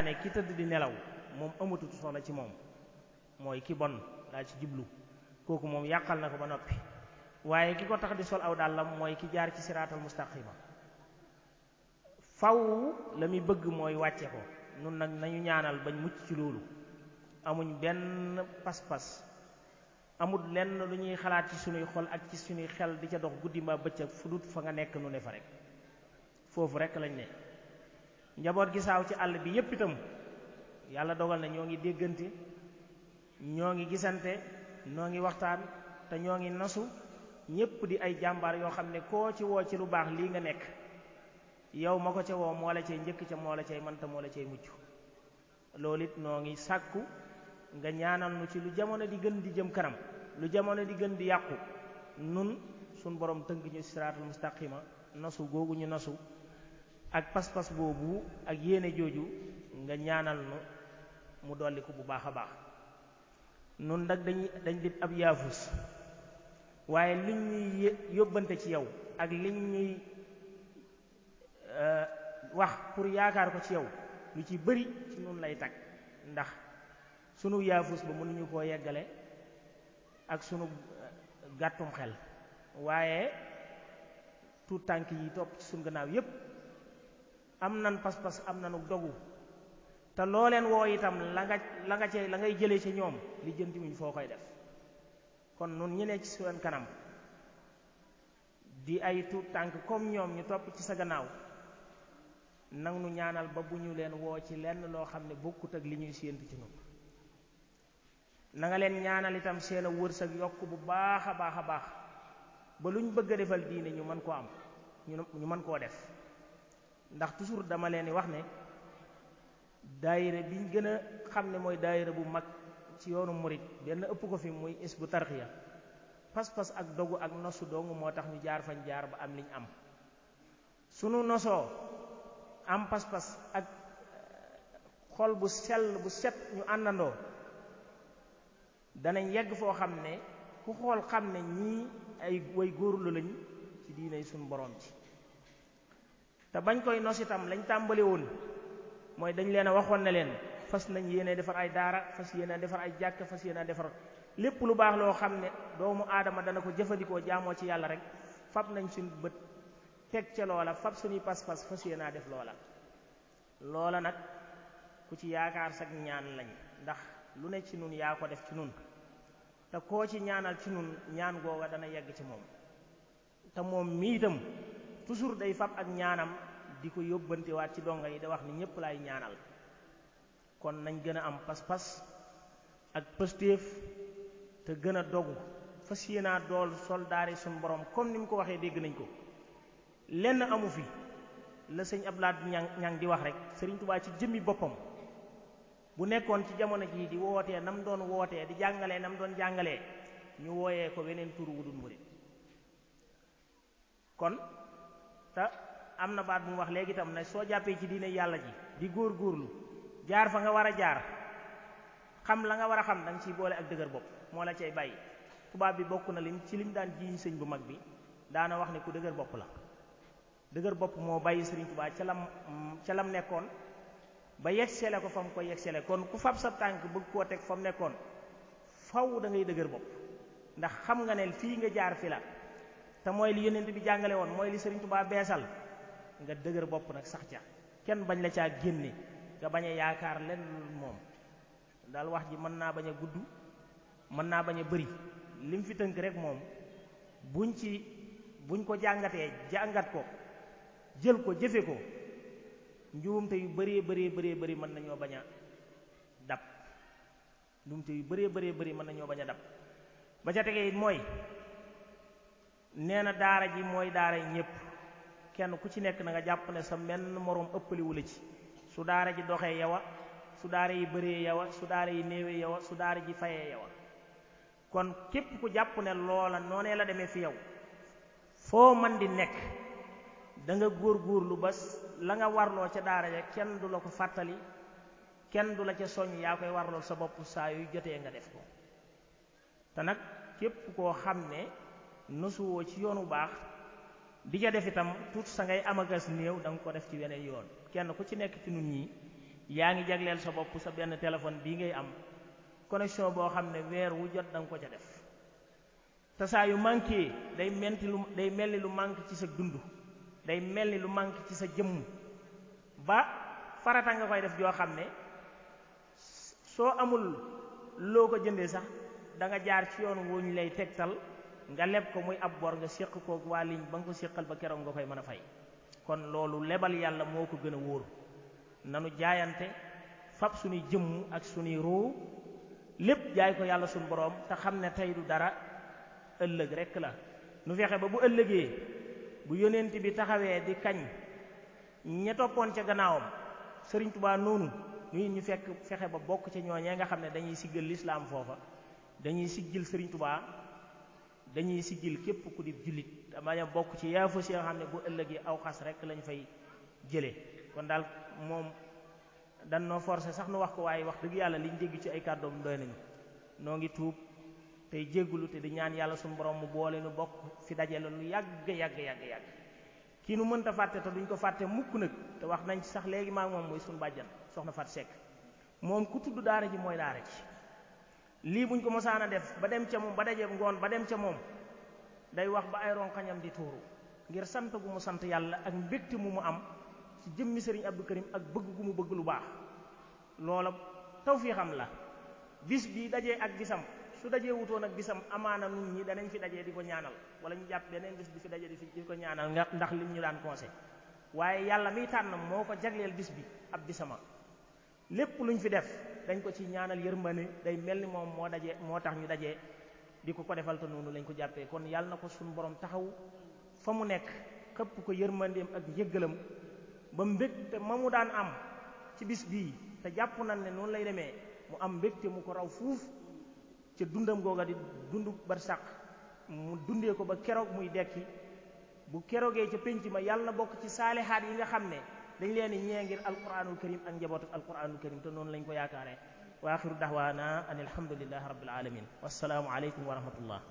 ne ki tëdd di nelaw moom amatut soxla ci moom mooy ki bon daa ci jublu kooku moom yàqal na ko ba noppi waaye ki ko tax di sol aw dàllam mooy ki jaar ci siraatal mustaqima faw la muy bëgg mooy wàcce ko nun nag nañu ñaanal bañ mucc ci loolu amuñ benn pas-pas amul lenn lu ñuy xalaat ci sunuy xol ak ci sunuy xel di ca dox guddi mbaa bëccëg fu dut fa nga nekk nu ne fa rek foofu rek lañ ne njaboot gi saaw ci àll bi yépp itam yàlla dogal na ñoo ngi déggante ñoo ngi gisante ñoo ngi waxtaan te ñoo ngi nasu ñépp di ay jàmbaar yoo xam ne koo ci woo ci lu baax lii nga nekk yow ma ko ca woo moo la cay njëkk ca moo la cay manta moo la cay mucc loolu it noo ngi sàkku nga ñaanal nu ci lu jamono di gën di jëm kanam lu jamono di gën di yàqu nun suñ borom tënk ñu siraatul mustaqima nasu googu ñu nasu ak pas-pas boobu ak yéene jooju nga ñaanal nu mu dolli ko bu baax a baax nun nag dañ di ab yaafus waaye liñ ñuy yóbbante ci yow ak liñ ñuy wax pour yaakaar ko ci yow lu ci bëri ci nun lay tag ndax sunu yaafus ba mënuñu koo yeggale ak sunu gàttum xel waaye tuut tànk yi topp ci sunu gannaaw yépp am nan pas-pas am nanu dogu te loo leen woo itam la ngay jëlee ci ñoom li jëntiwuñ foo koy def kon nun ñi ne ci seen kanam di ay tuut tànk comme ñoom ñu topp ci sa gannaaw nang nu ñaanal ba bu ñu leen woo ci lenn loo xam ne bokkut ak li ñuy séentu ci noonu na nga leen ñaanal itam seen a wërsëg yokk bu baax a baax a baax ba lu ñu bëgg a defal diine ñu mën koo am ñu mën koo def ndax toujours dama leen di wax ne daayira bi ñu gën a xam ne mooy daayira bu mag ci yoonu murit benn ëpp ko fi muy Hizbut Tarqiyyah pas-pas ak dogu ak nosu dong moo tax ñu jaar fañ jaar ba am liñ am sunu nosoo am pas-pas ak xol bu sell bu set ñu àndandoo danañ yegg foo xam ne ku xool xam ne ñii ay way góorlu lañ ci diine suñu borom ci te bañ koy nos itam lañ tàmbali woon mooy dañ leen a waxoon ne leen fas nañ yéene defar ay daara fas yéene defar ay jàkk fas yéene defar lépp lu baax loo xam ne doomu aadama dana ko jëfandikoo jaamoo ci yàlla rek fab nañ suñ bët teg ca loola fab suñuy pas-pas fas yéenaa def loola nag ku ci yaakaar sag ñaan lañ ndax lu ne ci nun yaa ko def ci nun te koo ci ñaanal ci nun ñaan googa dana yegg ci moom te moom mii itam toujours day fab ak ñaanam di ko yóbbantewaat ci donga yi da wax ni ñépp laay ñaanal kon nañ gën a am pas-pas ak pëstéef te gën a dogu fas yéenaa dool soldaari suñ borom comme ni mu ko waxee dégg nañ ko lenn amu fi la sëñ Abdoulaye ñang di wax rek Sëriñ Tuubaa ci jëmmi boppam bu nekkoon ci jamono jii di wootee nam doon wootee di jàngalee nam doon jàngalee ñu wooyee ko weneen tur wu dul murit kon te am na baat bu mu wax léegi itam ne soo jàppee ci diine yàlla ji di góor-góorlu jaar fa nga war a jaar xam la nga war a xam danga ciy boole ak dëgër bopp moo la cay bàyyi tubaab bi bokk na lim daan jiiñ sëñ bu mag bi daana wax ne ku dëgër bopp la dëgër bopp moo bàyyi Sëriñ Tuubaa ca lam nekkoon ba yegsele ko fa mu ko yegsele kon ku fab sa tànk bëgg koo teg fa mu nekkoon faw da ngay dëgër bopp ndax xam nga ne fii nga jaar fi la te mooy li yonent bi jàngale woon mooy li Sëriñ Tuubaa beesal nga dëgër bopp nag sax ca kenn bañ la caa génne nga bañ a yaakaar lenn moom daal wax ji mën naa bañ a gudd mën naa bañ a bëri lim fi tënk rek moom buñ ko jàngatee jàngat ko jël ko jëfe ko njuumte yu bëree mën nañoo bañ a dab njuumte yu bëree mën nañoo bañ a dab ba ca tegee it mooy nee na daara ji mooy daara yi ñépp kenn ku ci nekk na nga jàpp ne sa menn moroom ëppaliwu la ci su daara ji doxee yawa su daara yi bëree yawa su daara yi néewee yawa su daara ji fayee yawa kon képp ku jàpp ne loola noonee la demee fi yow foo man di nekk da nga góorgóorlu ba la nga warloo ca daara ja kenn du la ko fàttali kenn du la ca soññ yaa koy warloo sa bopp saa yu jotee nga def ko te nag képp koo xam ne nosuwoo ci yoonu baax di ca def itam tuut sa ngay amagas néew da nga ko def ci weneen yoon kenn ku ci nekk ci nun ñii yaa ngi jagleel sa bopp sa benn téléphone bii ngay am connexion boo xam ne weer wu jot da nga ko ca def te saa yu manqué day mel ni lu manqué ci sa dund day mel ni lu manqué ci sa jëmm ba farata nga koy def joo xam ne soo amul loo ko jëndee sax da nga jaar ci yoon wuñ lay tegtal nga leb ko muy ab bor nga séq koog waa ligne ba nga ko séqal ba keroog nga koy mën a fay kon loolu lebal yàlla moo ko gën a wóor nanu jaayante fab suñuy jëmm ak suñuy ruu lépp jaay ko yàlla suñu boroom te xam ne tey du dara ëllëg rekk la nu fexe ba bu ëllëgee bu yonent bi taxawee di kañ ña toppoon ca gannaawam Sëriñ Tuubaa noonu ñu fexe ba bokk ca ñooñee nga xam ne dañuy siggal lislaam foofa dañuy siggil Sëriñ Tuubaa dañuy siggil képp ku di jullit dama ña bokk ci yaafu si nga xam ne bu ëllëgee aw xas rekk lañ fay jële kon daal moom dan noo forcé sax nu wax ko waaye wax dëgg yàlla liñ dégg ci ay kàddoom doy nañu noo ngi tuub tey jéggulu te di ñaan yàlla suñu borom mu boole nu bokk fi dajale lu yàgg kii nu mënta fàtte te duñ ko fàtte mukk nag te wax nañ ci sax léegi maa moom muy suñu bàjjan soxna Fat Seck moom ku tudd daara ji mooy daara ji lii buñ ko mosaan a def ba dem ca moom ba daje ngoon ba dem ca moom day wax ba ay ronkañam di tuuru ngir sant gu mu sant yàlla ak mbégte mu am ci jëmmi Sëriñ Abdou Karim ak bëgg gu mu bëgg lu baax loola tawfiixam la bis bi dajee ak bisam su dajee wutoon ak bisam amaana nun ñi danañ fi dajee di ko ñaanal wala ñu jàpp beneen bis di fi dajee di ko ñaanal ndax lim ñu daan conseil waaye yàlla miy tànn moo ko jagleel bis bi ab bisama lépp luñ fi def dañ ko ci ñaanal yërmande day mel ni moom moo tax ñu dajee di ko defal te noonu lañ ko jàppee kon yàlla na ko suñu borom taxaw fa mu nekk këpp ko yërmandeem ak njëggalam ba mbégte ma mu daan am ci bis bii te jàpp nañ ne noonu lay demee mu am mbégte mu ko raw fuuf ca dundam googa di dund barsàq mu dundee ko ba keroog muy dekki bu keroogee ca pénc ma yàlla na bokk ci saalihaat yi nga xam ne dañ leen di ñee ngir alquranul karim ak njabootu alquranul karim te noonu lañ ko yaakaaree wa axiru daxwaana an alhamdulillahi rabbil alamin wassalaamu aleykum wa rahmatullah